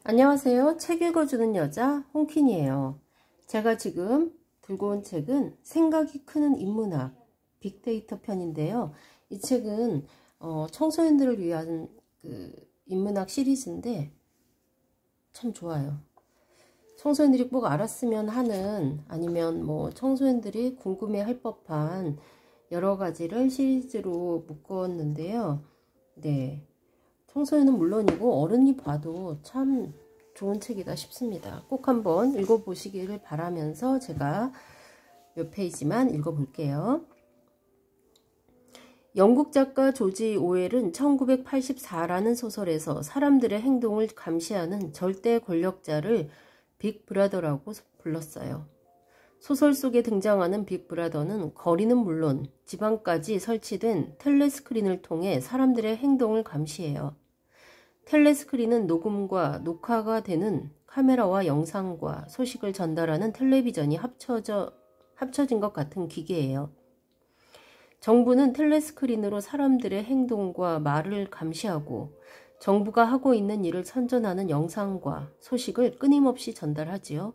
안녕하세요. 책 읽어주는 여자 홍킨이에요. 제가 지금 들고 온 책은 생각이 크는 인문학 빅데이터 편인데요. 이 책은 청소년들을 위한 인문학 시리즈인데 참 좋아요. 청소년들이 꼭 알았으면 하는, 아니면 뭐 청소년들이 궁금해할 법한 여러 가지를 시리즈로 묶었는데요. 네. 청소년은 물론이고 어른이 봐도 참 좋은 책이다 싶습니다. 꼭 한번 읽어보시기를 바라면서 제가 몇 페이지만 읽어볼게요. 영국 작가 조지 오웰은 1984라는 소설에서 사람들의 행동을 감시하는 절대 권력자를 빅브라더라고 불렀어요. 소설 속에 등장하는 빅브라더는 거리는 물론 지방까지 설치된 텔레스크린을 통해 사람들의 행동을 감시해요. 텔레스크린은 녹음과 녹화가 되는 카메라와 영상과 소식을 전달하는 텔레비전이 합쳐진 것 같은 기계예요. 정부는 텔레스크린으로 사람들의 행동과 말을 감시하고 정부가 하고 있는 일을 선전하는 영상과 소식을 끊임없이 전달하지요.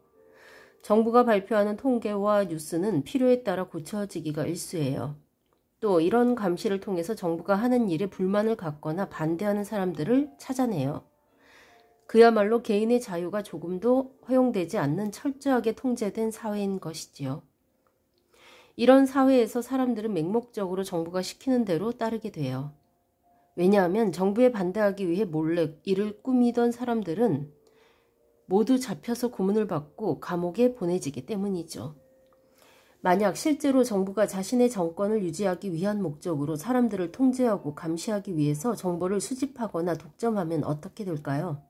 정부가 발표하는 통계와 뉴스는 필요에 따라 고쳐지기가 일쑤예요. 또 이런 감시를 통해서 정부가 하는 일에 불만을 갖거나 반대하는 사람들을 찾아내요. 그야말로 개인의 자유가 조금도 허용되지 않는 철저하게 통제된 사회인 것이지요. 이런 사회에서 사람들은 맹목적으로 정부가 시키는 대로 따르게 돼요. 왜냐하면 정부에 반대하기 위해 몰래 일을 꾸미던 사람들은 모두 잡혀서 고문을 받고 감옥에 보내지기 때문이죠. 만약 실제로 정부가 자신의 정권을 유지하기 위한 목적으로 사람들을 통제하고 감시하기 위해서 정보를 수집하거나 독점하면 어떻게 될까요?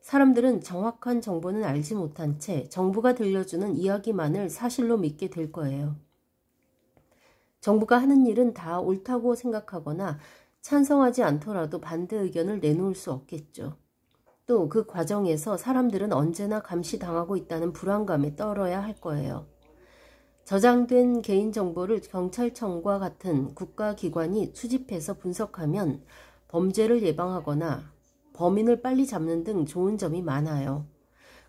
사람들은 정확한 정보는 알지 못한 채 정부가 들려주는 이야기만을 사실로 믿게 될 거예요. 정부가 하는 일은 다 옳다고 생각하거나 찬성하지 않더라도 반대 의견을 내놓을 수 없겠죠. 또 그 과정에서 사람들은 언제나 감시당하고 있다는 불안감에 떨어야 할 거예요. 저장된 개인정보를 경찰청과 같은 국가기관이 수집해서 분석하면 범죄를 예방하거나 범인을 빨리 잡는 등 좋은 점이 많아요.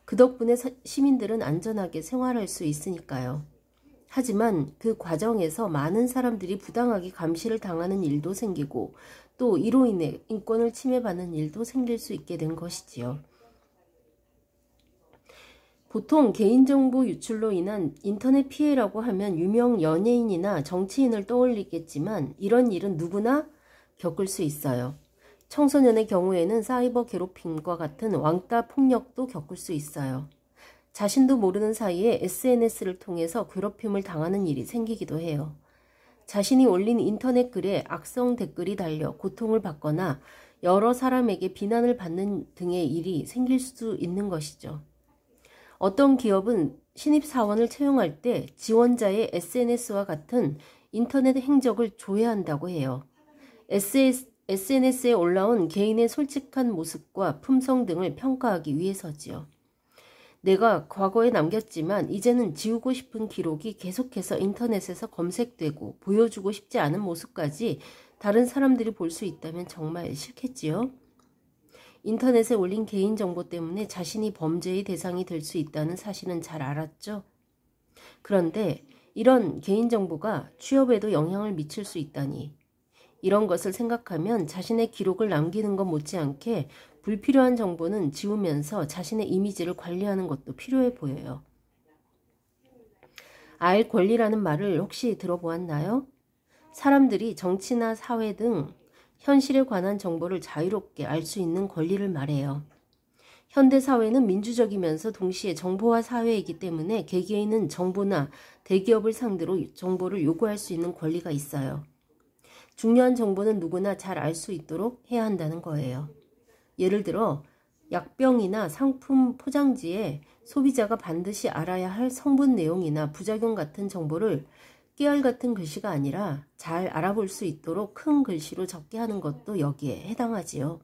그 덕분에 시민들은 안전하게 생활할 수 있으니까요. 하지만 그 과정에서 많은 사람들이 부당하게 감시를 당하는 일도 생기고 또 이로 인해 인권을 침해받는 일도 생길 수 있게 된 것이지요. 보통 개인정보 유출로 인한 인터넷 피해라고 하면 유명 연예인이나 정치인을 떠올리겠지만 이런 일은 누구나 겪을 수 있어요. 청소년의 경우에는 사이버 괴롭힘과 같은 왕따 폭력도 겪을 수 있어요. 자신도 모르는 사이에 SNS를 통해서 괴롭힘을 당하는 일이 생기기도 해요. 자신이 올린 인터넷 글에 악성 댓글이 달려 고통을 받거나 여러 사람에게 비난을 받는 등의 일이 생길 수 있는 것이죠. 어떤 기업은 신입사원을 채용할 때 지원자의 SNS와 같은 인터넷 행적을 조회한다고 해요. SNS에 올라온 개인의 솔직한 모습과 품성 등을 평가하기 위해서지요. 내가 과거에 남겼지만 이제는 지우고 싶은 기록이 계속해서 인터넷에서 검색되고 보여주고 싶지 않은 모습까지 다른 사람들이 볼 수 있다면 정말 싫겠지요. 인터넷에 올린 개인정보 때문에 자신이 범죄의 대상이 될 수 있다는 사실은 잘 알았죠. 그런데 이런 개인정보가 취업에도 영향을 미칠 수 있다니. 이런 것을 생각하면 자신의 기록을 남기는 것 못지않게 불필요한 정보는 지우면서 자신의 이미지를 관리하는 것도 필요해 보여요. 알 권리라는 말을 혹시 들어보았나요? 사람들이 정치나 사회 등 현실에 관한 정보를 자유롭게 알 수 있는 권리를 말해요. 현대사회는 민주적이면서 동시에 정보화 사회이기 때문에 개개인은 정부나 대기업을 상대로 정보를 요구할 수 있는 권리가 있어요. 중요한 정보는 누구나 잘 알 수 있도록 해야 한다는 거예요. 예를 들어 약병이나 상품 포장지에 소비자가 반드시 알아야 할 성분 내용이나 부작용 같은 정보를 깨알 같은 글씨가 아니라 잘 알아볼 수 있도록 큰 글씨로 적게 하는 것도 여기에 해당하지요.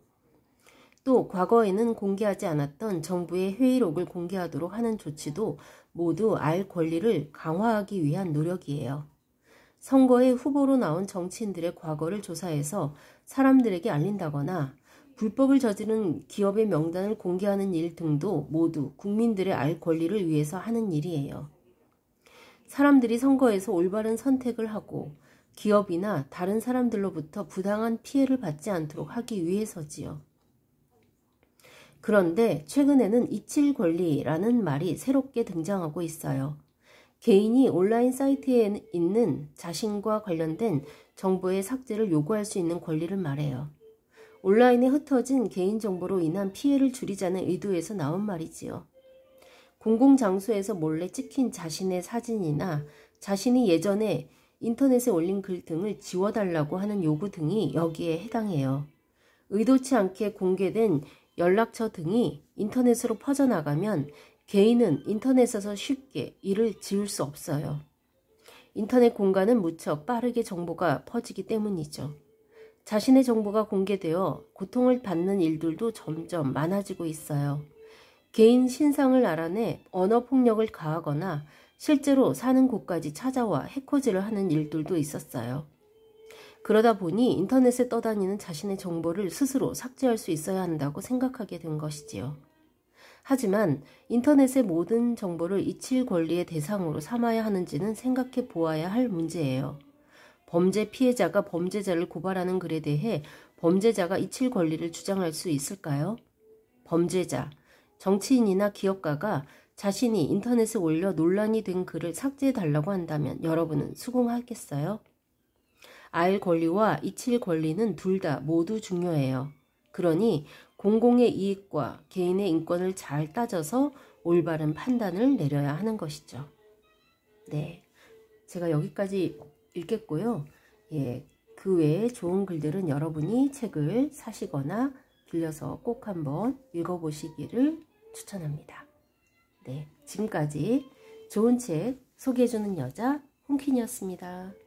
또 과거에는 공개하지 않았던 정부의 회의록을 공개하도록 하는 조치도 모두 알 권리를 강화하기 위한 노력이에요. 선거에 후보로 나온 정치인들의 과거를 조사해서 사람들에게 알린다거나 불법을 저지른 기업의 명단을 공개하는 일 등도 모두 국민들의 알 권리를 위해서 하는 일이에요. 사람들이 선거에서 올바른 선택을 하고 기업이나 다른 사람들로부터 부당한 피해를 받지 않도록 하기 위해서지요. 그런데 최근에는 이칠 권리라는 말이 새롭게 등장하고 있어요. 개인이 온라인 사이트에 있는 자신과 관련된 정보의 삭제를 요구할 수 있는 권리를 말해요. 온라인에 흩어진 개인정보로 인한 피해를 줄이자는 의도에서 나온 말이지요. 공공장소에서 몰래 찍힌 자신의 사진이나 자신이 예전에 인터넷에 올린 글 등을 지워달라고 하는 요구 등이 여기에 해당해요. 의도치 않게 공개된 연락처 등이 인터넷으로 퍼져나가면 개인은 인터넷에서 쉽게 이를 지울 수 없어요. 인터넷 공간은 무척 빠르게 정보가 퍼지기 때문이죠. 자신의 정보가 공개되어 고통을 받는 일들도 점점 많아지고 있어요. 개인 신상을 알아내 언어폭력을 가하거나 실제로 사는 곳까지 찾아와 해코지를 하는 일들도 있었어요. 그러다 보니 인터넷에 떠다니는 자신의 정보를 스스로 삭제할 수 있어야 한다고 생각하게 된 것이지요. 하지만 인터넷의 모든 정보를 이칠 권리의 대상으로 삼아야 하는지는 생각해 보아야 할 문제예요. 범죄 피해자가 범죄자를 고발하는 글에 대해 범죄자가 이칠 권리를 주장할 수 있을까요? 범죄자, 정치인이나 기업가가 자신이 인터넷에 올려 논란이 된 글을 삭제해달라고 한다면 여러분은 수긍하겠어요? 알 권리와 이칠 권리는 둘 다 모두 중요해요. 그러니 공공의 이익과 개인의 인권을 잘 따져서 올바른 판단을 내려야 하는 것이죠. 네, 제가 여기까지 읽겠고요. 그 외에 좋은 글들은 여러분이 책을 사시거나 빌려서 꼭 한번 읽어보시기를 추천합니다. 네, 지금까지 좋은 책 소개해주는 여자 홍킨이었습니다.